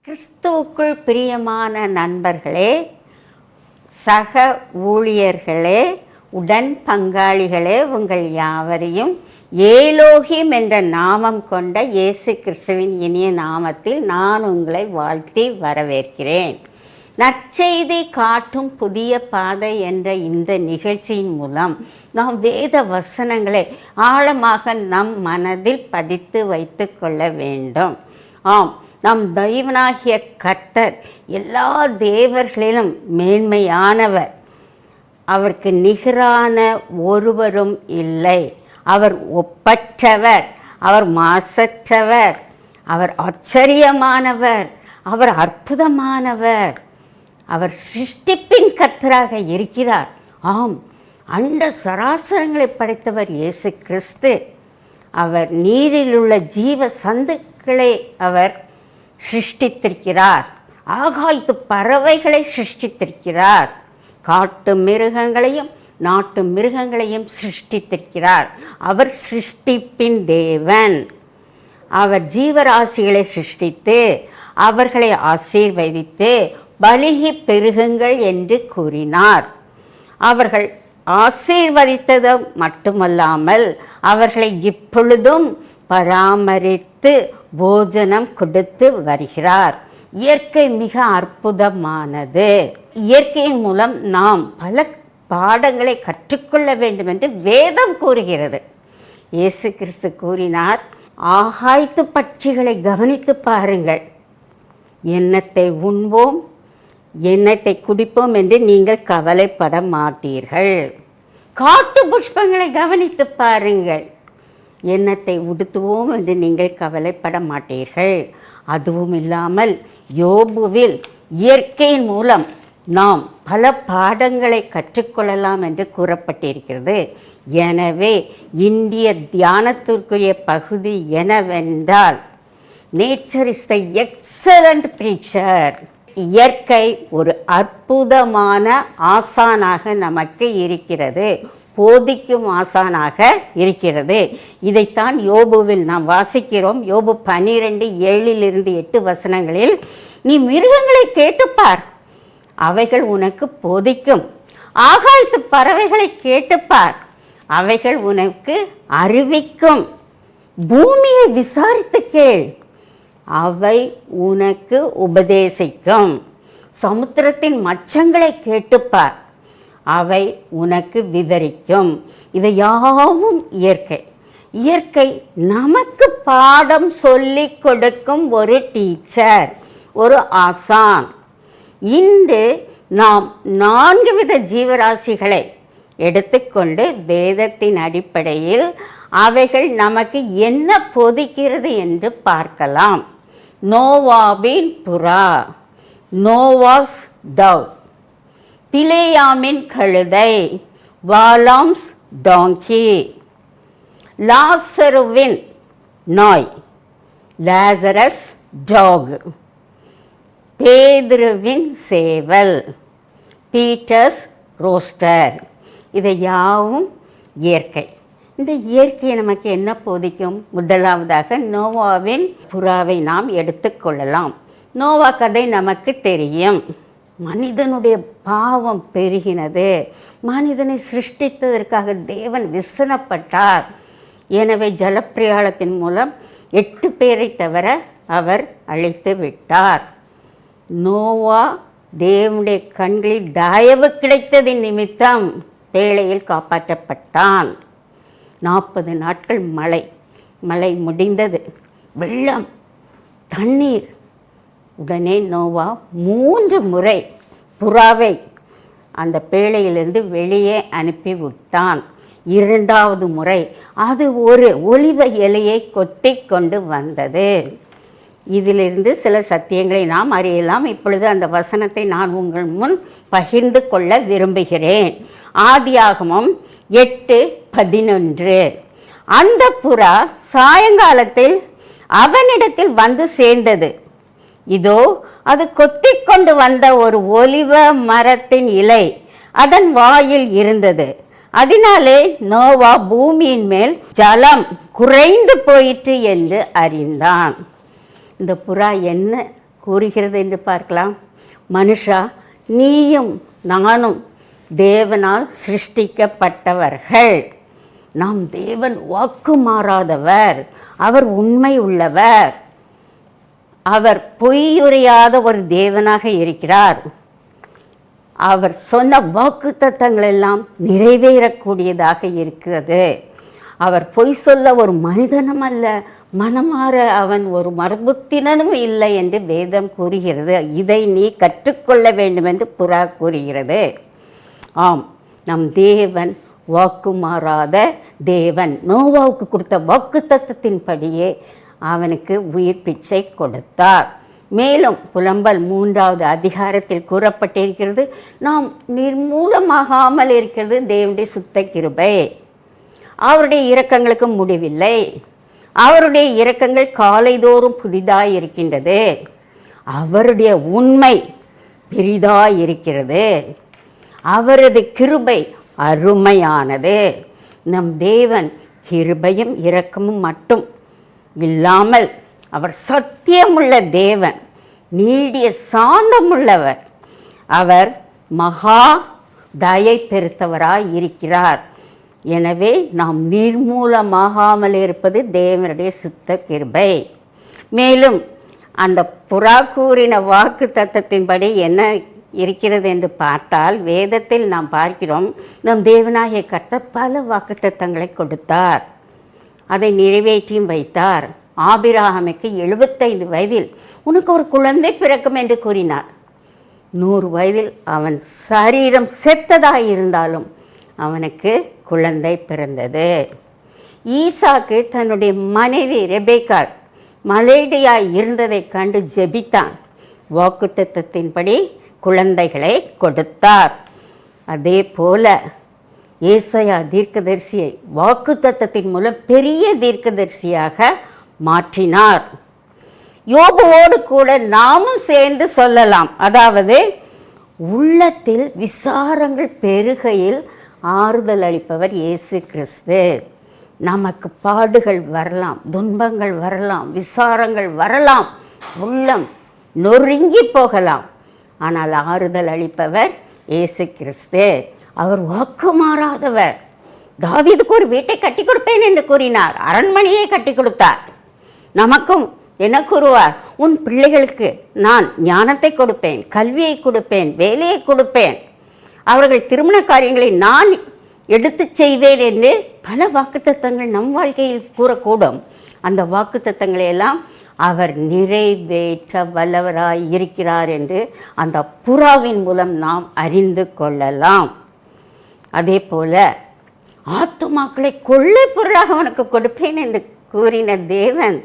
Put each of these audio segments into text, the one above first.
கிறிஸ்துவுக்குள் பிரியமான நண்பர்களே, சக ஊழியர்களே, உடன் பங்காளிகளே, உங்கள் யாவரையும் ஏலோகிம் என்ற நாமம் கொண்ட இயேசு கிறிஸ்துவின் இனிய நாமத்தில் நான் உங்களை வாழ்த்தி வரவேற்கிறேன். நற்செய்தி காட்டும் புதிய பாதை என்ற இந்த நிகழ்ச்சியின் மூலம் நாம் வேத வசனங்களை ஆழமாக நம் மனதில் பதித்து வைத்து கொள்ள வேண்டும். ஆம், நம் தெய்வனாகிய கர்த்தர் எல்லா தேவர்களிலும் மேன்மையானவர். அவருக்கு நிகரான ஒருவரும் இல்லை. அவர் ஒப்பற்றவர், அவர் மாசற்றவர், அவர் ஆச்சரியமானவர், அவர் அற்புதமானவர், அவர் சிருஷ்டிப்பின் கர்த்தராக இருக்கிறார். ஆம், அண்ட சராசரங்களை படைத்தவர் இயேசு கிறிஸ்து. அவர் நீரில் உள்ள ஜீவ சந்துக்களை அவர் சிருஷ்டித்திருக்கிறார். ஆகாயத்து பறவைகளை சிருஷ்டித்திருக்கிறார். காட்டு மிருகங்களையும் நாட்டு மிருகங்களையும் சிருஷ்டித்திருக்கிறார். அவர் சிருஷ்டிப்பின் தேவன். அவர் ஜீவராசிகளை சிருஷ்டித்து அவர்களை ஆசீர்வதித்து பலுகி பெருகுங்கள் என்று கூறினார். அவர்கள் ஆசீர்வதித்தது மட்டுமல்லாமல் அவர்களை இப்பொழுதும் பராமரித்து போஜனம் கொடுத்து வருகிறார். இயற்கை மிக அற்புதமானது. இயற்கையின் மூலம் நாம் பல பாடங்களை கற்றுக்கொள்ள வேண்டும் என்று வேதம் கூறுகிறது. இயேசு கிறிஸ்து கூறினார், ஆகாயத்து பட்சிகளை கவனித்து பாருங்கள், எண்ணத்தை உண்போம் எண்ணத்தை குடிப்போம் என்று நீங்கள் கவலைப்பட மாட்டீர்கள். காட்டு புஷ்பங்களை கவனித்து பாருங்கள், எண்ணத்தை உடுத்துவோம் என்று நீங்கள் கவலைப்பட மாட்டீர்கள். அதுவும் இல்லாமல் யோபுவில் இயற்கையின் மூலம் நாம் பல பாடங்களை கற்றுக்கொள்ளலாம் என்று கூறப்பட்டிருக்கிறது. எனவே இந்திய தியானத்திற்குரிய பகுதி என்னவென்றால், nature is the excellent teacher. இயற்கை ஒரு அற்புதமான ஆசானாக நமக்கு இருக்கிறது, போதிக்கும் ஆசானாக இருக்கிறது. இதைத்தான் யோபுவில் நாம் வாசிக்கிறோம். யோபு 12:7-8 வசனங்களில், நீ மிருகங்களை கேட்டுப்பார், அவைகள் உனக்கு போதிக்கும். ஆகாயத்து பறவைகளை கேட்டுப்பார், அவைகள் உனக்கு அறிவிக்கும். பூமியை விசாரித்து கேள், அவை உனக்கு உபதேசிக்கும். சமுத்திரத்தின் மச்சங்களை கேட்டுப்பார், அவை உனக்கு விவரிக்கும். இவை யாவும் இயற்கை. இயற்கை நமக்கு பாடம் சொல்லி கொடுக்கும் ஒரு டீச்சர், ஒரு ஆசான். இன்று நாம் 4 வித ஜீவராசிகளை எடுத்துக்கொண்டு வேதத்தின் அடிப்படையில் அவைகள் நமக்கு என்ன போதிக்கிறது என்று பார்க்கலாம். நோவாவின் புறா, நோவாஸ் டவ், பிலேயாமின் கழுதை, வாலாம்ஸ் டாங்கி, லாசருவின் நாய், லாசரஸ் டாக், பேதுருவின் சேவல், பீட்டர்ஸ் ரோஸ்டர். இவை யாவும் இயற்கை. இந்த இயற்கையை நமக்கு என்ன போதிக்கும்? முதலாவதாக நோவாவின் புறாவை நாம் எடுத்துக்கொள்ளலாம். நோவா கதை நமக்கு தெரியும். மனிதனுடைய பாவம் பெருகினது. மனிதனை சிருஷ்டித்ததற்காக தேவன் விசனப்பட்டார். எனவே ஜலப்பிரயாணத்தின் மூலம் 8 பேரை தவிர அவர் அழித்து விட்டார். நோவா தேவனுடைய கண்களில் தயவு கிடைத்ததின் நிமித்தம் பேழையில் காப்பாற்றப்பட்டான். 40 நாட்கள் மழை முடிந்தது, வெள்ளம், தண்ணீர். உடனே நோவா 3 முறை புறாவை அந்த பேழையிலிருந்து வெளியே அனுப்பி விட்டான். 2வது முறை அது ஒரு ஒலிவ இலையை கொத்தி கொண்டு வந்தது. இதிலிருந்து சில சத்தியங்களை நாம் அறியலாம். இப்பொழுது அந்த வசனத்தை நான் உங்கள் முன் பகிர்ந்து கொள்ள விரும்புகிறேன். ஆதியாகமம் 8:11. அந்த புறா சாயங்காலத்தில் அவனிடத்தில் வந்து சேர்ந்தது. இதோ அது கொத்திக் கொண்டு வந்த ஒரு ஒலிவ மரத்தின் இலை அதன் வாயில் இருந்தது. அதனாலே நோவா பூமியின் மேல் ஜலம் குறைந்து போயிற்று என்று அறிந்தான். இந்த புறா என்ன கூறுகிறது என்று பார்க்கலாம். மனுஷா, நீயும் நானும் தேவனால் சிருஷ்டிக்கப்பட்டவர்கள். நாம் தேவன் வாக்கு மாறாதவர், அவர் உண்மை உள்ளவர், அவர் பொய்யுரையாத ஒரு தேவனாக இருக்கிறார். அவர் சொன்ன வாக்குத்தத்தங்கள் எல்லாம் நிறைவேறக்கூடியதாக இருக்கிறது. அவர் பொய் சொல்ல ஒரு மனிதனும் அல்ல, மனமாற அவன் ஒரு மரபுத்தினனும் இல்லை என்று வேதம் கூறுகிறது. இதை நீ கற்றுக்கொள்ள வேண்டும் என்று புறா கூறுகிறது. ஆம், நம் தேவன் வாக்கு மாறாத தேவன். நோவாவுக்கு கொடுத்த வாக்குத்தத்தத்தின்படியே அவனுக்கு உயிர் பிச்சை கொடுத்தார். மேலும் புலம்பல் 3வது அதிகாரத்தில் கூறப்பட்டிருக்கிறது, நாம் நிர்மூலமாகாமல் இருக்கிறது தேவனுடைய சுத்த கிருபை. அவருடைய இரக்கங்களுக்கு முடிவில்லை. அவருடைய இரக்கங்கள் காலைதோறும் புதிதாய் இருக்கின்றது. அவருடைய உண்மை பெரிதாய் இருக்கிறது. அவரது கிருபை அருமையானது. நம் தேவன் கிருபையும் இரக்கமும் மட்டும் இல்லாமல் அவர் சத்தியமுள்ள தேவன், நீடிய சாந்தமுள்ளவர். அவர் மகா தயை பெருத்தவராய் இருக்கிறார். எனவே நாம் நிர்மூலமாகாமல் இருப்பது தேவனுடைய சுத்த கிருபை. மேலும் அந்த புறா கூறின வாக்கு தத்தத்தின்படி என்ன இருக்கிறது என்று பார்த்தால், வேதத்தில் நாம் பார்க்கிறோம், நம் தேவனாகிய கர்த்தர் பல வாக்கு தத்தங்களை கொடுத்தார், அதை நிறைவேற்றியும் வைத்தார். ஆபிரகாமுக்கு 75 வயதில் உனக்கு ஒரு குழந்தை பிறக்கும் என்று கூறினார். 100 வயதில் அவன் சரீரம் செத்ததாக இருந்தாலும் அவனுக்கு குழந்தை பிறந்தது. ஈசாக்கு தன்னுடைய மனைவி ரெபேக்காள் மலேடியாய் இருந்ததை கண்டு ஜெபித்தான். வாக்குத்தத்தத்தின்படி குழந்தைகளை கொடுத்தார். அதே போல ஏசாயா தீர்க்கதரிசியை வாக்குத்தத்தத்தின் மூலம் பெரிய தீர்க்கதரிசியாக மாற்றினார். யோபுவோடு கூட நாமும் சேர்ந்து சொல்லலாம். அதாவது உள்ளத்தில் விசாரங்கள் பெருகையில் ஆறுதல் அளிப்பவர் இயேசு கிறிஸ்து. நமக்கு பாடுகள் வரலாம், துன்பங்கள் வரலாம், விசாரங்கள் வரலாம், உள்ளம் நொறுங்கி போகலாம். ஆனால் ஆறுதல் அளிப்பவர் இயேசு கிறிஸ்து. அவர் வாக்கு மாறாதவர். தாவீதுக்கு ஒரு வீட்டை கட்டி கொடுப்பேன் என்று கூறினார், அரண்மனையை கட்டி கொடுத்தார். நமக்கும் என்ன கூறுவார்? உன் பிள்ளைகளுக்கு நான் ஞானத்தை கொடுப்பேன், கல்வியை கொடுப்பேன், வேலையை கொடுப்பேன், அவர்கள் திருமண காரியங்களை நான் எடுத்து செய்வேன் என்று பல வாக்குத்தத்தங்கள் நம் வாழ்க்கையில் கூறக்கூடும். அந்த வாக்குத்தத்தங்களை எல்லாம் அவர் நிறைவேற்ற வல்லவராய் இருக்கிறார் என்று அந்த புறாவின் மூலம் நாம் அறிந்து கொள்ளலாம். அதே போல ஆத்துமாக்களை கொள்ளை பொருளாக அவனுக்கு கொடுப்பேன் என்று கூறின தேவன்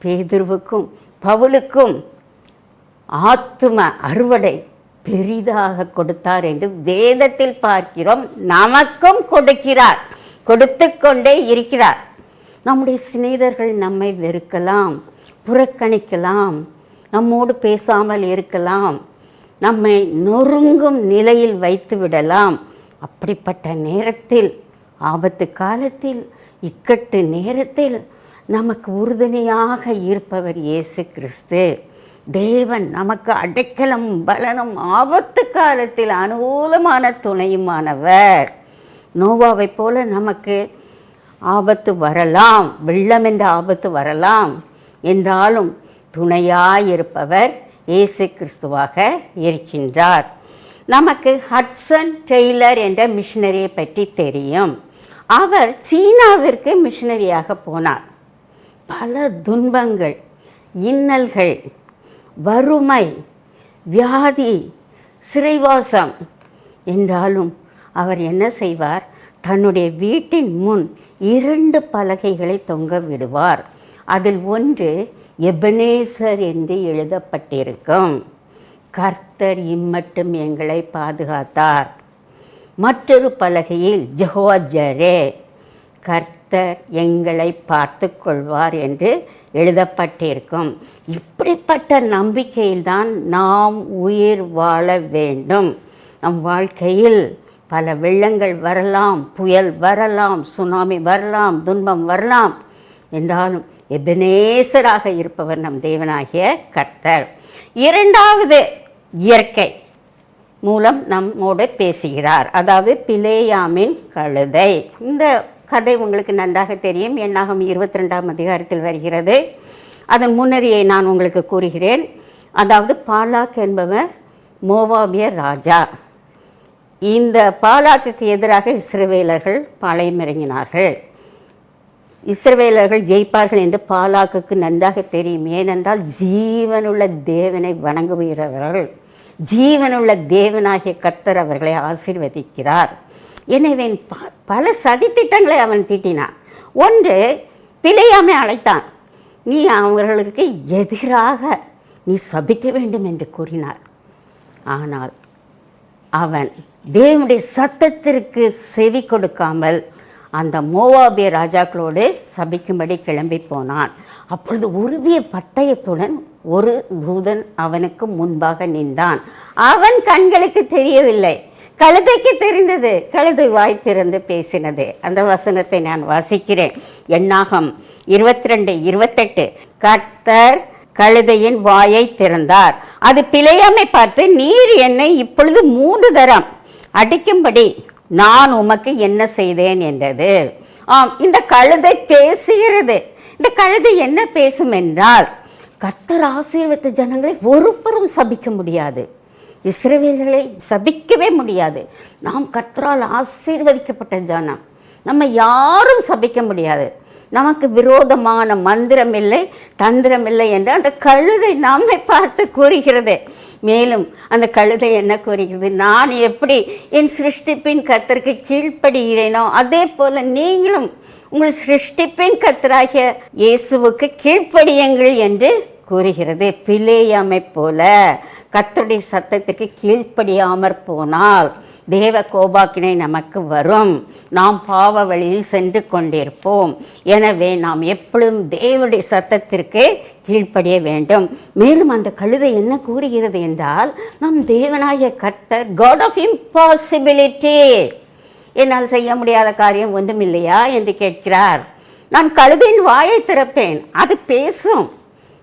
பேதுருவுக்கும் பவுலுக்கும் ஆத்தும அறுவடை பெரிதாக கொடுத்தார் என்று வேதத்தில் பார்க்கிறோம். நமக்கும் கொடுக்கிறார், கொடுத்து கொண்டே இருக்கிறார். நம்முடைய சிநேகிதர்கள் நம்மை வெறுக்கலாம், புறக்கணிக்கலாம், நம்மோடு பேசாமல் இருக்கலாம், நம்மை நொறுங்கும் நிலையில் வைத்து விடலாம். அப்படிப்பட்ட நேரத்தில், ஆபத்து காலத்தில், இக்கட்டு நேரத்தில் நமக்கு உறுதுணையாக இருப்பவர் இயேசு கிறிஸ்து. தேவன் நமக்கு அடைக்கலம் பலனும் ஆபத்து காலத்தில் அனுகூலமான துணையுமானவர். நோவாவை போல நமக்கு ஆபத்து வரலாம், வெள்ளம் என்ற ஆபத்து வரலாம், என்றாலும் துணையாயிருப்பவர் இயேசு கிறிஸ்துவாக இருக்கின்றார். நமக்கு ஹட்சன் டெய்லர் என்ற மிஷினரியை பற்றி தெரியும். அவர் சீனாவிற்கு மிஷினரியாக போனார். பல துன்பங்கள், இன்னல்கள், வறுமை, வியாதி, சிறைவாசம் என்றாலும் அவர் என்ன செய்வார்? தன்னுடைய வீட்டின் முன் 2 பலகைகளை தொங்க விடுவார். அதில் ஒன்று எபனேசர் என்று எழுதப்பட்டிருக்கும். கர்த்தர் இம்மட்டும் எங்களை பாதுகாத்தார். மற்றொரு பலகையில் யெகோவா ஜிரே, கர்த்தர் எங்களை பார்த்து கொள்வார் என்று எழுதப்பட்டிருக்கும். இப்படிப்பட்ட நம்பிக்கையில்தான் நாம் உயிர் வாழ வேண்டும். நம் வாழ்க்கையில் பல வெள்ளங்கள் வரலாம், புயல் வரலாம், சுனாமி வரலாம், துன்பம் வரலாம். என்றாலும் எபனேசராக இருப்பவர் நம் தேவனாகிய கர்த்தர். இரண்டாவது இயற்கை மூலம் நம்மோடு பேசுகிறார். அதாவது பிலேயாமின் கழுதை. இந்த கதை உங்களுக்கு நன்றாக தெரியும். எண்ணாகமம் 22ஆம் அதிகாரத்தில் வருகிறது. அதன் முன்னறியை நான் உங்களுக்கு கூறுகிறேன். அதாவது பாலாக் என்பவர் மோவாபிய ராஜா. இந்த பாலாக்குக்கு எதிராக இஸ்ரவேலர்கள் பாளையம் இறங்கினார்கள். இஸ்ரவேலர்கள் ஜெயிப்பார்கள் என்று பாலாக்குக்கு நன்றாக தெரியும். ஏனென்றால் ஜீவனுள்ள தேவனை வணங்குகிறவர்கள், ஜீவனுள்ள தேவனாகிய கர்த்தர் அவர்களை ஆசீர்வதிக்கிறார். எனவே பல சதித்திட்டங்களை அவன் தீட்டினான். ஒன்று, பிலேயாமை அழைத்தான். நீ அவர்களுக்கு எதிராக நீ சபிக்க வேண்டும் என்று கூறினார். ஆனால் அவன் தேவனுடைய சத்தத்திற்கு செவி கொடுக்காமல் அந்த மோவாபிய ராஜாக்களோடு சபிக்கும்படி கிளம்பி போனான். அப்பொழுது உருவிய பட்டயத்துடன் ஒரு தூதன் அவனுக்கு முன்பாக நின்றான். அவன் கண்களுக்கு தெரியவில்லை, கழுதைக்கு தெரிந்தது. கழுதை வாய் திறந்து பேசினது. அந்த வசனத்தை நான் வாசிக்கிறேன். எண்ணாகம் 22:28. கர்த்தர் கழுதையின் வாயை திறந்தார். அது பிலேயாமை பார்த்து, நீர் என்னை இப்பொழுது 3 தரம் அடிக்கும்படி நான் உமக்கு என்ன செய்தேன் என்றது. ஆம், இந்த கழுதை பேசுகிறது. இந்த கழுதை என்ன பேசும் என்றால், கர்த்தர் ஆசீர்வதித்த ஜனங்களை ஒருபுறம் சபிக்க முடியாது, இஸ்ரவேலர்களை சபிக்கவே முடியாது. நாம் கர்த்தரால் ஆசீர்வதிக்கப்பட்ட ஜனம், நம்ம யாரும் சபிக்க முடியாது. நமக்கு விரோதமான மந்திரம் இல்லை, தந்திரம் இல்லை என்று அந்த கழுதை நம்மை பார்த்து கூறுகிறது. மேலும் அந்த கழுதை என்ன கூறுகிறது, நான் எப்படி என் சிருஷ்டிப்பின் கர்த்தருக்கு கீழ்ப்படுகிறேனோ அதே போல நீங்களும் உங்கள் சிருஷ்டிப்பின் கர்த்தராகிய இயேசுவுக்கு கீழ்ப்படியுங்கள் என்று கூறுகிறது. பிலேயாமை போல கர்த்தருடைய சத்தத்துக்கு கீழ்ப்படியாமற் போனால் தேவ கோபாக்கினை நமக்கு வரும். நாம் பாவ வழியில் சென்று கொண்டிருப்போம். எனவே நாம் எப்பொழுதும் தேவனுடைய சத்தத்திற்கு கீழ்ப்படிய வேண்டும். மேலும் அந்த கழுதை என்ன கூறுகிறது என்றால், நம் தேவனாகிய கர்த்தர் காட் ஆஃப் இம்பாசிபிலிட்டி, என்னால் செய்ய முடியாத காரியம் ஒன்றும் இல்லையா என்று கேட்கிறார். நான் கழுதையின் வாயை திறப்பேன், அது பேசும்.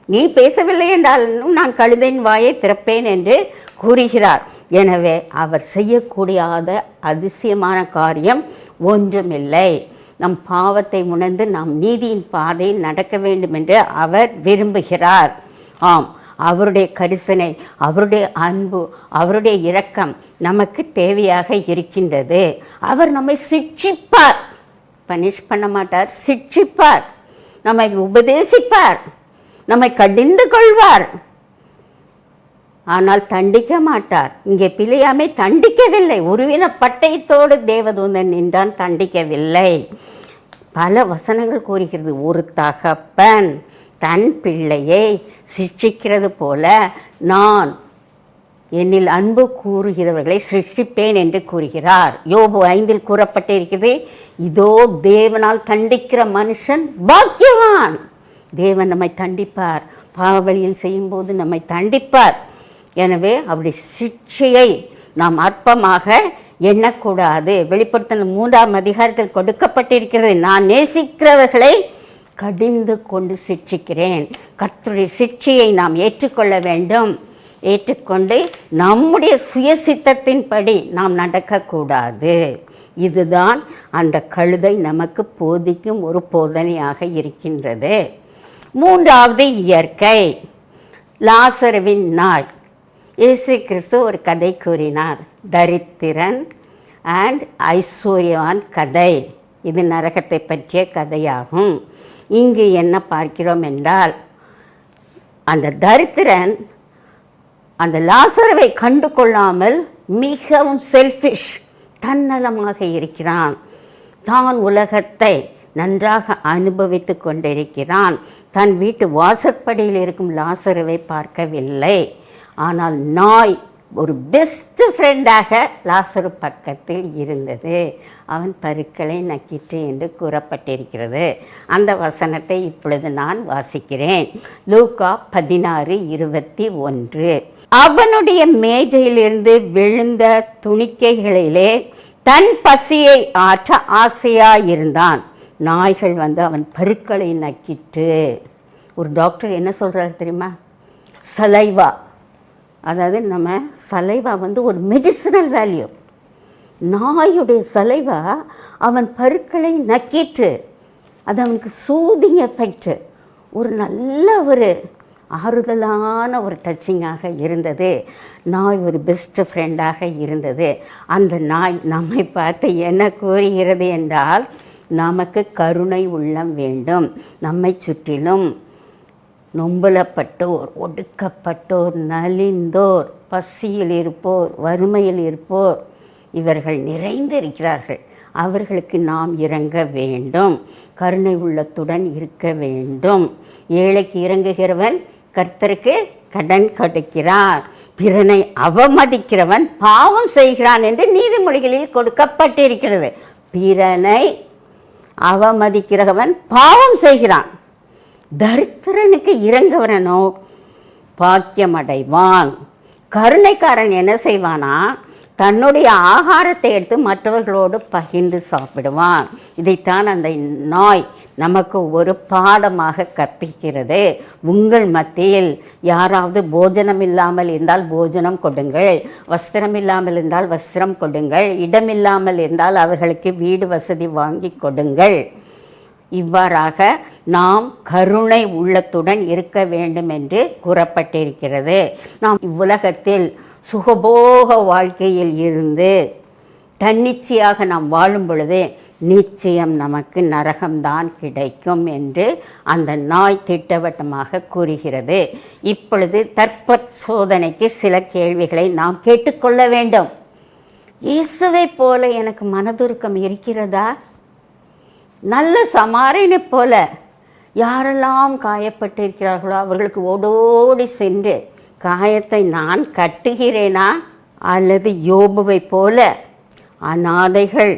நீ பேசவில்லை என்றாலும் நான் கழுதையின் வாயை திறப்பேன் என்று கூறுகிறார். எனவே அவர் செய்யக்கூடாத அதிசயமான காரியம் ஒன்றுமில்லை. நம் பாவத்தை உணர்ந்து நாம் நீதியின் பாதையில் நடக்க வேண்டும் என்று அவர் விரும்புகிறார். ஆம், அவருடைய கரிசனை, அவருடைய அன்பு, அவருடைய இரக்கம் நமக்கு தேவையாக இருக்கின்றது. அவர் நம்மை சிட்சிப்பார், பனிஷ் பண்ண மாட்டார், சிட்சிப்பார். நம்மை உபதேசிப்பார், நம்மை கடிந்து கொள்வார், ஆனால் தண்டிக்க மாட்டார். இங்கே பிலேயாமை தண்டிக்கவில்லை. உருவின பட்டயத்தோடு தேவதூதன் நின்றான், தண்டிக்கவில்லை. பல வசனங்கள் கூறுகிறது, ஒரு தகப்பன் தன் பிள்ளையை சிட்சிக்கிறது போல நான் என்னில் அன்பு கூறுகிறவர்களை சிருஷ்டிப்பேன் என்று கூறுகிறார். யோபு 5 கூறப்பட்டிருக்கிறது, இதோ தேவனால் தண்டிக்கிற மனுஷன் பாக்கியவான். தேவன் நம்மை தண்டிப்பார், பாவவழியில் செய்யும்போது நம்மை தண்டிப்பார். எனவே அவருடைய சிட்சையை நாம் அற்பமாக எண்ணக்கூடாது. வெளிப்படுத்தல் 3ஆம் அதிகாரத்தில் கொடுக்கப்பட்டிருக்கிறது, நான் நேசிக்கிறவர்களை கடிந்து கொண்டு சிட்சிக்கிறேன். கர்த்தருடைய சிட்சையை நாம் ஏற்றுக்கொள்ள வேண்டும். ஏற்றுக்கொண்டு நம்முடைய சுயசித்தத்தின்படி நாம் நடக்கக்கூடாது. இதுதான் அந்த கழுதை நமக்கு போதிக்கும் ஒரு போதனையாக இருக்கின்றது. 3வது இயற்கை, லாசருவின் நாய். இயேசு கிறிஸ்து ஒரு கதை கூறினார், தரித்திரன் அண்ட் ஐஸ்வர்யவான் கதை. இது நரகத்தை பற்றிய கதையாகும். இங்கு என்ன பார்க்கிறோம் என்றால், அந்த தரித்திரன் அந்த லாசருவை கண்டு கொள்ளாமல் மிகவும் செல்ஃபிஷ், தன்னலமாக இருக்கிறான். தான் உலகத்தை நன்றாக அனுபவித்து கொண்டிருக்கிறான். தன் வீட்டு வாசற்படியில் இருக்கும் லாசருவை பார்க்கவில்லை. ஆனால் நாய் ஒரு பெஸ்ட் ஃப்ரெண்டாக லாசரு பக்கத்தில் இருந்தது. அவன் பருக்களை நக்கிற்று என்று கூறப்பட்டிருக்கிறது. அந்த வசனத்தை இப்பொழுது நான் வாசிக்கிறேன். லூக்கா 16:21. அவனுடைய மேஜையிலிருந்து விழுந்த துணிக்கைகளிலே தன் பசியை ஆற்ற ஆசையாயிருந்தான். நாய்கள் வந்து அவன் பருக்களை நக்கிற்று. ஒரு டாக்டர் என்ன சொல்கிறாரு தெரியுமா? சலைவா, அதாவது நம்ம சலைவா வந்து ஒரு மெடிசினல் வேல்யூ. நாயுடைய சலைவா அவன் பருக்களை நக்கிற்று. அது அவனுக்கு சூதிங் எஃபெக்ட். ஒரு நல்ல ஒரு ஆறுதலான ஒரு டச்சிங்காக இருந்தது. நாய் ஒரு பெஸ்ட் ஃப்ரெண்டாக இருந்தது. அந்த நாய் நம்மை பார்த்து என்ன கூறுகிறது என்றால், நமக்கு கருணை உள்ளம் வேண்டும். நம்மை சுற்றிலும் நொம்பலப்பட்டோர், ஒடுக்கப்பட்டோர், நலிந்தோர், பசியில் இருப்போர், வறுமையில் இருப்போர், இவர்கள் நிறைந்திருக்கிறார்கள். அவர்களுக்கு நாம் இறங்க வேண்டும். கருணை உள்ளத்துடன் இருக்க வேண்டும். ஏழைக்கு இறங்குகிறவன் கர்த்தருக்கு கடன் கொடுக்கிறான். பிறனை அவமதிக்கிறவன் பாவம் செய்கிறான் என்று நீதிமொழிகளில் கொடுக்கப்பட்டிருக்கிறது. பிறனை அவமதிக்கிறவன் பாவம் செய்கிறான். தரித்திரனுக்கு இறங்குவனோ பாக்கியமடைவான். கருணைக்காரன் என்ன செய்வானா? தன்னுடைய ஆகாரத்தை எடுத்து மற்றவர்களோடு பகிர்ந்து சாப்பிடுவான். இதைத்தான் அந்த நாய் நமக்கு ஒரு பாடமாக கற்பிக்கிறது. உங்கள் மத்தியில் யாராவது போஜனம் இல்லாமல் இருந்தால் போஜனம் கொடுங்கள், வஸ்திரம் இல்லாமல் இருந்தால் வஸ்திரம் கொடுங்கள், இடமில்லாமல் இருந்தால் அவர்களுக்கு வீடு வசதி வாங்கி கொடுங்கள். இவ்வாறாக நாம் கருணை உள்ளத்துடன் இருக்க வேண்டும் என்று கூறப்பட்டிருக்கிறது. நாம் இவ்வுலகத்தில் சுகபோக வாழ்க்கையில் இருந்து தன்னிச்சையாக நாம் வாழும் பொழுது நிச்சயம் நமக்கு நரகம்தான் கிடைக்கும் என்று அந்த நாய் திட்டவட்டமாக கூறுகிறது. இப்பொழுது தற்போதனைக்கு சில கேள்விகளை நாம் கேட்டுக்கொள்ள வேண்டும். இயேசுவை போல எனக்கு மனதுருக்கம் இருக்கிறதா? நல்ல சமாரியனை போல யாரெல்லாம் காயப்பட்டிருக்கிறார்களோ அவர்களுக்கு ஓடோடி சென்று காயத்தை நான் கட்டுகிறேனா? அல்லது யோபுவை போல அநாதைகள்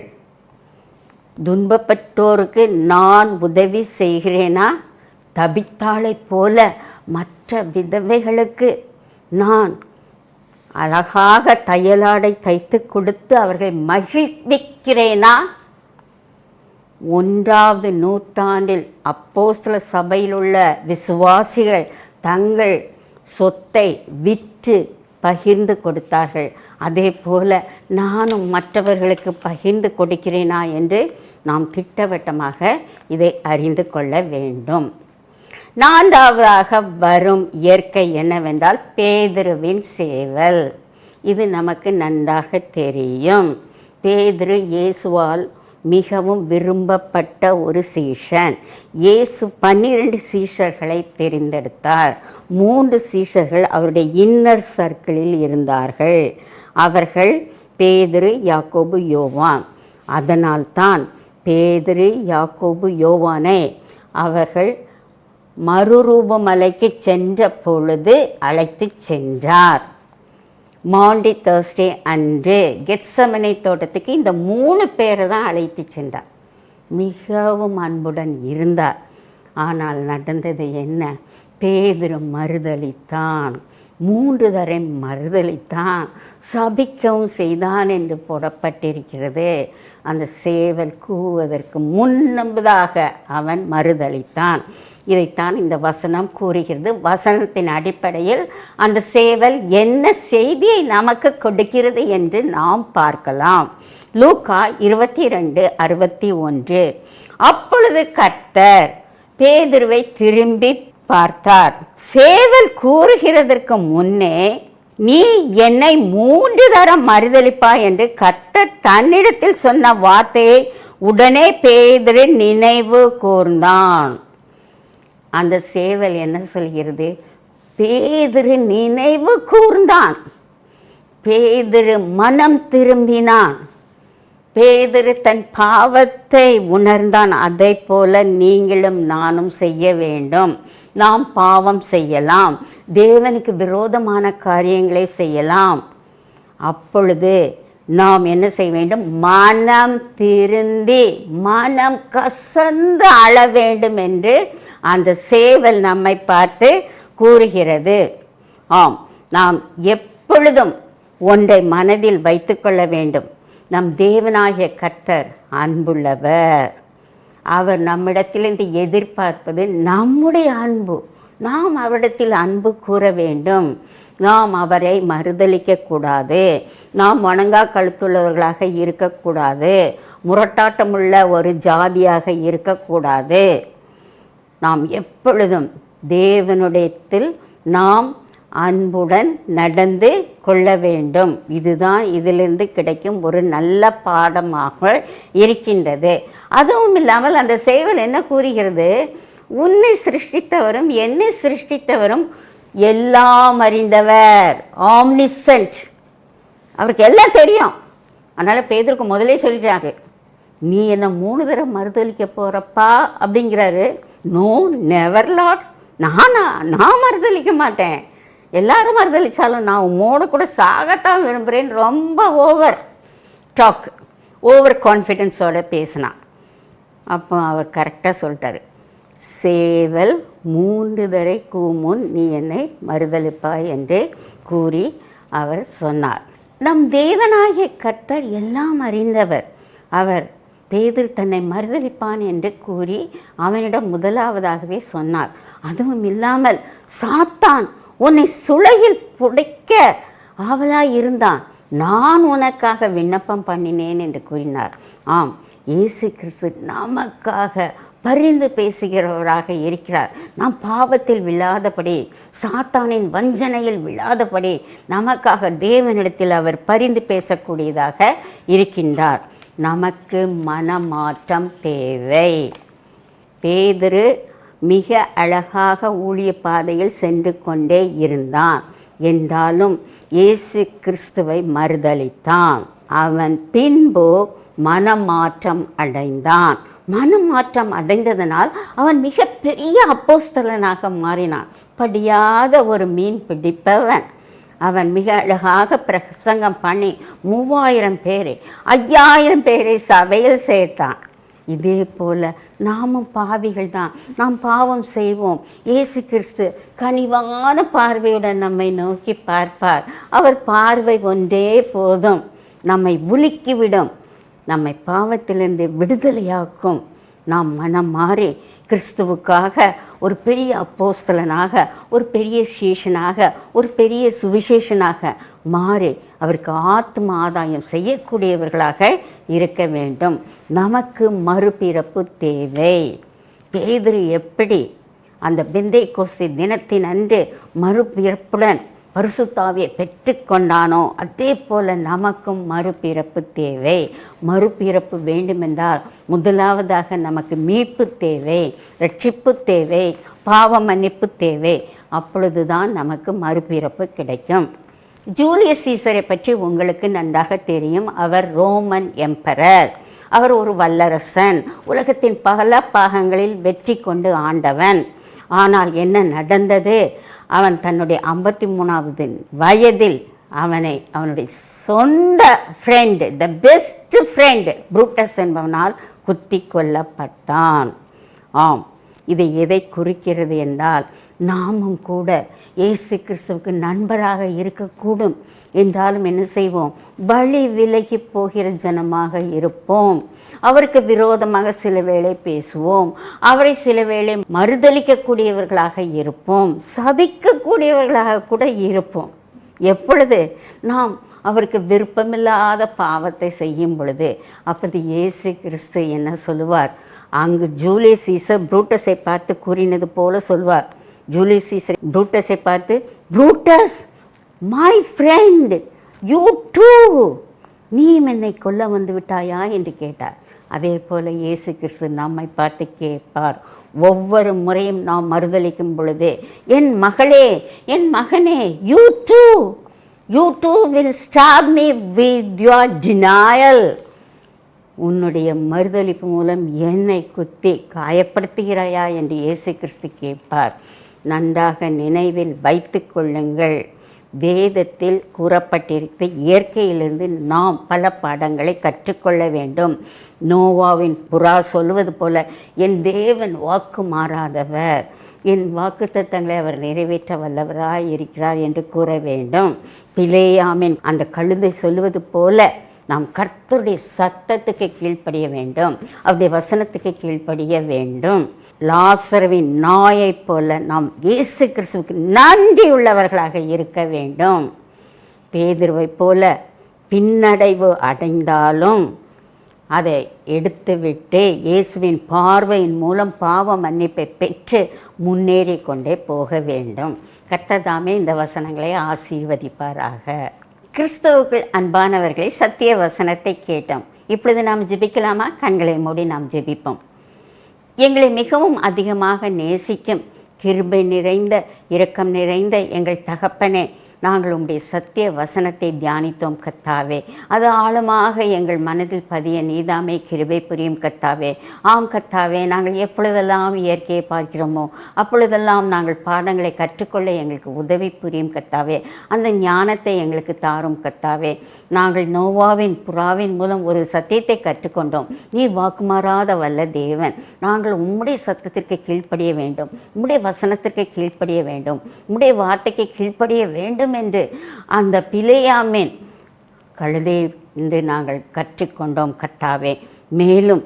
துன்பப்பட்டோருக்கு நான் உதவி செய்கிறேனா? தபித்தாளை போல மற்ற விதவைகளுக்கு நான் அழகாக தையலாடை தைத்து கொடுத்து அவர்களை மகிழ்விக்கிறேனா? 1ஆவது நூற்றாண்டில் அப்போஸ்தல சபையில் உள்ள விசுவாசிகள் தங்கள் சொத்தை விற்று பகிர்ந்து கொடுத்தார்கள். அதே போல நானும் மற்றவர்களுக்கு பகிர்ந்து கொடுக்கிறேனா என்று நாம் திட்டவட்டமாக இதை அறிந்து கொள்ள வேண்டும். 4ஆவதாக வரும் இயற்கை என்னவென்றால் பேதுருவின் சேவல். இது நமக்கு நன்றாக தெரியும். பேதுரு இயேசுவால் மிகவும் விரும்பப்பட்ட ஒரு சீஷன். இயேசு 12 சீஷர்களை தெரிந்தெடுத்தார். 3 சீஷர்கள் அவருடைய இன்னர் சர்க்கிளில் இருந்தார்கள். அவர்கள் பேதுரு, யாக்கோபு, யோவான். அதனால்தான் பேதுரு, யாக்கோபு, யோவானை அவர்கள் மறுரூபமலைக்கு சென்ற பொழுது அழைத்து சென்றார். மாண்டி தர்ஸ்டே அன்று கெத்சமனை தோட்டத்துக்கு இந்த 3 பேரை தான் அழைத்து சென்றார். மிகவும் அன்புடன் இருந்தார். ஆனால் நடந்தது என்ன? பேதுரு மறுதலித்தான். 3 தடவை மறுதலித்தான். சபிக்கவும் செய்தான் என்று போடப்பட்டிருக்கிறது. அந்த சேவல் கூவதற்கு முன்னதாக அவன் மறுதலித்தான். இதைத்தான் இந்த வசனம் கூறுகிறது. வசனத்தின் அடிப்படையில் அந்த சேவல் என்ன செய்தியை நமக்கு கொடுக்கிறது என்று நாம் பார்க்கலாம். லூக்கா 22:61. அப்பொழுது கர்த்தர் பேதுருவை திரும்பி பார்த்தார். சேவல் கூறுகிறதற்கு முன்னே நீ என்னை 3 தரம் மறுதலிப்பாய் என்று கர்த்தர் தன்னிடத்தில் சொன்ன வார்த்தையை உடனே பேதுரு நினைவு கூர்ந்தான். அந்த சேவல் என்ன சொல்கிறது? பேதுரு நினைவு கூர்ந்தான். பேதுரு மனம் திரும்பினான். பேதுரு தன் பாவத்தை உணர்ந்தான். அதை போல நீங்களும் நானும் செய்ய வேண்டும். நாம் பாவம் செய்யலாம், தேவனுக்கு விரோதமான காரியங்களை செய்யலாம். அப்பொழுது நாம் என்ன செய்ய வேண்டும்? மனம் திருந்தி மனம் கசந்து அழ வேண்டும் என்று அந்த சேவல் நம்மை பார்த்து கூறுகிறது. ஆம், நாம் எப்பொழுதும் ஒன்றை மனதில் வைத்துக்கொள்ள வேண்டும். நம் தேவனாகிய கர்த்தர் அன்புள்ளவர். அவர் நம்மிடத்திலிருந்து எதிர்பார்ப்பது நம்முடைய அன்பு. நாம் அவரிடத்தில் அன்பு கூற வேண்டும். நாம் அவரை மறுதலிக்கக்கூடாது. நாம் வணங்கா கழுத்துள்ளவர்களாக இருக்கக்கூடாது. முரட்டாட்டமுள்ள ஒரு ஜாதியாக இருக்கக்கூடாது. நாம் எப்பொழுதும் தேவனுடையத்தில் நாம் அன்புடன் நடந்து கொள்ள வேண்டும். இதுதான் இதிலிருந்து கிடைக்கும் ஒரு நல்ல பாடமாக இருக்கின்றது. அதுவும் இல்லாமல் அந்த சேவல் என்ன கூறுகிறது? உன்னை சிருஷ்டித்தவரும் என்னை சிருஷ்டித்தவரும் எல்லாம் அறிந்தவர், ஆம்னிசென்ட். அவருக்கு எல்லாம் தெரியும். அதனால் பேதுருக்கு முதலே சொல்லிட்டாரு, நீ என்ன 3 தடவை மறுதளிக்க போகிறப்பா அப்படிங்கிறாரு. No, never lord. நான் மறுதளிக்க மாட்டேன். எல்லாரும் மறுதளித்தாலும் நான் உம்மோட கூட சாகத்தான் விரும்புகிறேன். ரொம்ப ஓவர் டாக், ஓவர் கான்ஃபிடென்ஸோடு பேசினான். அப்போ அவர் கரெக்டாக சொல்லிட்டாரு, சேவல் 3 தடவை கூமுன் நீ என்னை மறுதளிப்பாய் என்று கூறி அவர் சொன்னார். நம் தேவனாகிய கர்த்தர் எல்லாம் அறிந்தவர். அவர் பேதுரு தன்னை மறுதளிப்பான் என்று கூறி அவனிடம் முதலாவதாகவே சொன்னார். அதுவும் இல்லாமல் சாத்தான் உன்னை சுளையில் புடைக்க ஆவலாய் இருந்தான், நான் உனக்காக விண்ணப்பம் பண்ணினேன் என்று கூறினார். ஆம், இயேசு கிறிஸ்து நமக்காக பரிந்து பேசுகிறவராக இருக்கிறார். நாம் பாவத்தில் விழாதபடி, சாத்தானின் வஞ்சனையில் விழாதபடி நமக்காக தேவனிடத்தில் அவர் பரிந்து பேசக்கூடியதாக இருக்கின்றார். நமக்கு மனமாற்றம் தேவை. பேதுரு மிக அழகாக ஊழிய பாதையில் சென்று கொண்டே இருந்தான். என்றாலும் இயேசு கிறிஸ்துவை மறுதலித்தான். அவன் பின்பு மனமாற்றம் அடைந்தான். மனமாற்றம் அடைந்ததனால் அவன் மிகப்பெரிய அப்போஸ்தலனாக மாறினான். படியாத ஒரு மீன் பிடிப்பவன். அவன் மிக அழகாக பிரசங்கம் பண்ணி 3000 பேரை 5000 பேரை சபையில் சேர்த்தான். இதே போல் நாமும் பாவிகள் தான். நாம் பாவம் செய்வோம். இயேசு கிறிஸ்து கனிவான பார்வையுடன் நம்மை நோக்கி பார்ப்பார். அவர் பார்வை ஒன்றே போதும், நம்மை உலுக்கிவிடும், நம்மை பாவத்திலிருந்து விடுதலையாக்கும். நாம் மனம் மாறி கிறிஸ்துவுக்காக ஒரு பெரிய அப்போஸ்தலனாக, ஒரு பெரிய சீஷனாக, ஒரு பெரிய சுவிசேஷனாக மாறி அவருக்கு ஆத்ம ஆதாயம் செய்யக்கூடியவர்களாக இருக்க வேண்டும். நமக்கு மறுபிறப்பு தேவை. பேதுரு எப்படி அந்த பெந்தேகோஸ்தே தினத்தின் அன்று மறுபிறப்புடன் பரிசுத்தாவியை பெற்றுக்கொண்டானோ அதே போல் நமக்கும் மறுபிறப்பு தேவை. மறுபிறப்பு வேண்டுமென்றால் முதலாவதாக நமக்கு மீட்பு தேவை, ரட்சிப்பு தேவை, பாவ மன்னிப்பு தேவை. அப்பொழுதுதான் நமக்கு மறுபிறப்பு கிடைக்கும். ஜூலியஸ் சீசரை பற்றி உங்களுக்கு நன்றாக தெரியும். அவர் ரோமன் எம்பரர். அவர் ஒரு வல்லரசன், உலகத்தின் பல பாகங்களில் வெற்றி கொண்டு ஆண்டவன். ஆனால் என்ன நடந்தது? அவன் தன்னுடைய 53வது வயதில் அவனுடைய சொந்த friend, the best friend Brutus என்பவனால் குத்தி கொல்லப்பட்டான். ஆம், இதை எதை குறிக்கிறது என்றால், நாமும் கூட இயேசு கிறிஸ்துவுக்கு நண்பராக இருக்கக்கூடும். என்றாலும் என்ன செய்வோம்? வழி விலகி போகிற ஜனமாக இருப்போம். அவருக்கு விரோதமாக சில வேளை பேசுவோம். அவரை சில வேளை மறுதலிக்கக்கூடியவர்களாக இருப்போம். சபிக்கக்கூடியவர்களாக கூட இருப்போம். எப்பொழுது நாம் அவருக்கு விருப்பமில்லாத பாவத்தை செய்யும் பொழுது, அப்போது இயேசு கிறிஸ்து என்ன சொல்லுவார்? அங்கு ஜூலியஸ் சீசர் புரூட்டஸை பார்த்து கூறினது போல சொல்வார். ஜூலியஸ் சீசர் புரூட்டஸை பார்த்து, Brutus, my friend, you too, நீயும் என்னை கொல்ல வந்து விட்டாயா என்று கேட்டார். அதே போல் இயேசு கிறிஸ்து நம்மை பார்த்து கேட்பார். ஒவ்வொரு முறையும் நாம் மறுதலிக்கும் பொழுது, என் மகளே, என் மகனே, you too will stop me with your denial. உன்னுடைய மறுதலிப்பு மூலம் என்னை குத்தி காயப்படுத்துகிறாயா என்று இயேசு கிறிஸ்து கேட்பார். நன்றாக நினைவில் வைத்து கொள்ளுங்கள். வேதத்தில் கூறப்பட்டிருக்க இயற்கையிலிருந்து நாம் பல பாடங்களை கற்றுக்கொள்ள வேண்டும். நோவாவின் புறா சொல்வது போல, என் தேவன் வாக்கு மாறாதவர், என் வாக்குத்தத்தங்களை அவர் நிறைவேற்ற வல்லவராய் இருக்கிறார் என்று கூற வேண்டும். பிலேயாமின் அந்த கழுதை சொல்லுவது போல நாம் கர்த்தருடைய சத்தத்துக்கு கீழ்ப்படிய வேண்டும், அவருடைய வசனத்துக்கு கீழ்ப்படிய வேண்டும். லாசருவின் நாயைப் போல நாம் இயேசு கிறிஸ்துவுக்கு நன்றி உள்ளவர்களாக இருக்க வேண்டும். பேதுருவைப் போல பின்னடைவு அடைந்தாலும் அதை எடுத்துவிட்டு இயேசுவின் பார்வையின் மூலம் பாவ மன்னிப்பை பெற்று முன்னேறி கொண்டே போக வேண்டும். கர்த்தர் தாமே இந்த வசனங்களை ஆசீர்வதிப்பாராக. கிறிஸ்துவுக்குள் அன்பானவர்களை, சத்திய வசனத்தை கேட்டோம். இப்பொழுது நாம் ஜெபிக்கலாமா? கண்களை மூடி நாம் ஜெபிப்போம். எங்களை மிகவும் அதிகமாக நேசிக்கும் கிருபை நிறைந்த இரக்கம் நிறைந்த எங்கள் தகப்பனே, நாங்கள் உம்முடைய சத்திய வசனத்தை தியானித்தோம் கர்த்தாவே. அது ஆழமாக எங்கள் மனதில் பதிய நீதாமே கிருபை புரியும் கர்த்தாவே. ஆம் கர்த்தாவே, நாங்கள் எப்பொழுதெல்லாம் இயற்கையை பார்க்கிறோமோ அப்பொழுதெல்லாம் நாங்கள் பாடங்களை கற்றுக்கொள்ள எங்களுக்கு உதவி புரியும் கர்த்தாவே. அந்த ஞானத்தை எங்களுக்கு தாரும் கர்த்தாவே. நாங்கள் நோவாவின் புறாவின் மூலம் ஒரு சத்தியத்தை கற்றுக்கொண்டோம். நீ வாக்குமாறாத வல்ல தேவன். நாங்கள் உம்முடைய சத்தத்திற்கு கீழ்ப்படிய வேண்டும், உம்முடைய வசனத்திற்கு கீழ்ப்படிய வேண்டும், உம்முடைய வார்த்தைக்கு கீழ்ப்படிய வேண்டும் என்று அந்த பிலேயாமின் கழுதை என்று நாங்கள் கற்றுக்கொண்டோம் கர்த்தாவே. மேலும்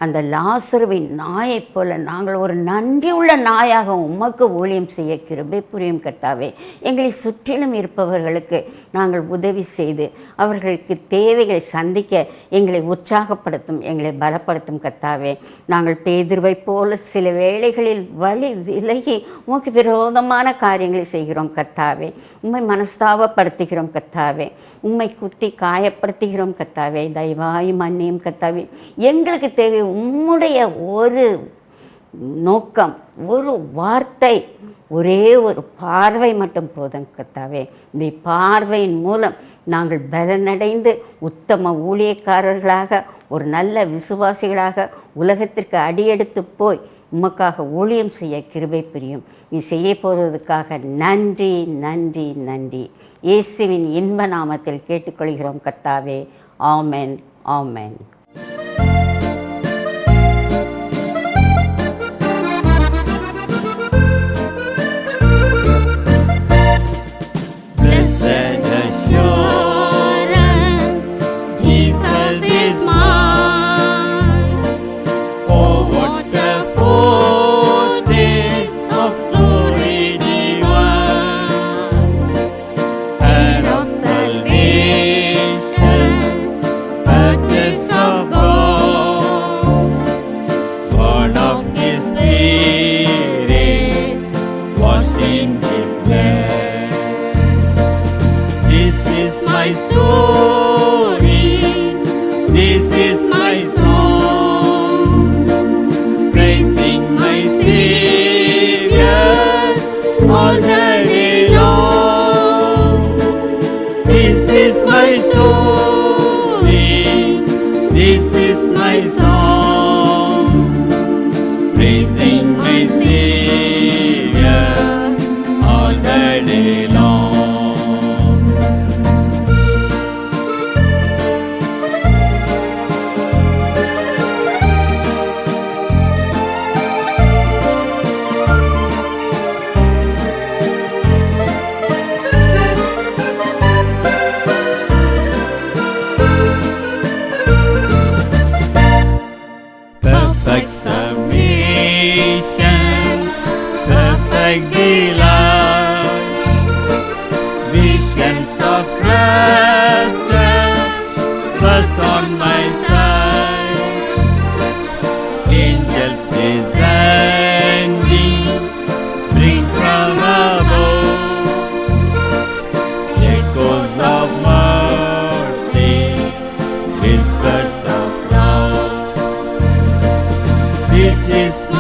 அந்த லாசருவின் நாயைப் போல நாங்கள் ஒரு நன்றியுள்ள நாயாக உமக்கு ஊழியம் செய்ய கிருபை புரியும் கர்த்தாவே. எங்களை சுற்றிலும் இருப்பவர்களுக்கு நாங்கள் உதவி செய்து அவர்களுக்கு தேவைகளை சந்திக்க எங்களை உற்சாகப்படுத்தும், எங்களை பலப்படுத்தும் கர்த்தாவே. நாங்கள் பேதுருவைப் போல சில வேளைகளில் வழி விலகி உமக்கு விரோதமான காரியங்களை செய்கிறோம் கர்த்தாவே. உம்மை மனஸ்தாபப்படுத்துகிறோம் கர்த்தாவே. உம்மை குத்தி காயப்படுத்துகிறோம் கர்த்தாவே. தயவாய் மன்னியும் கர்த்தாவே. எங்களுக்கு தேவை உம்முடைய ஒரு நோக்கம், ஒரு வார்த்தை, ஒரே ஒரு பார்வை மட்டும் போதும் கர்த்தாவே. இந்த பார்வையின் மூலம் நாங்கள் பலனடைந்து உத்தம ஊழியக்காரர்களாக, ஒரு நல்ல விசுவாசிகளாக உலகத்திற்கு அடியெடுத்து போய் உமக்காக ஊழியம் செய்ய கிருபை புரியும். நீ செய்ய போவதற்காக நன்றி நன்றி நன்றி. இயேசுவின் இன்ப நாமத்தில் கேட்டுக்கொள்கிறோம் கர்த்தாவே. ஆமென் ஆமென்.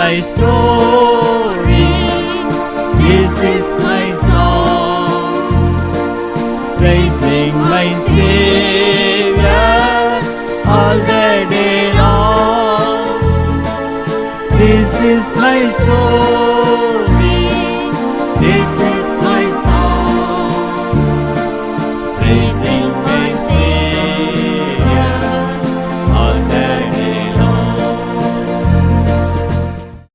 My story, this is my song, praising my Savior all the day. is my story. This is my song. Praising my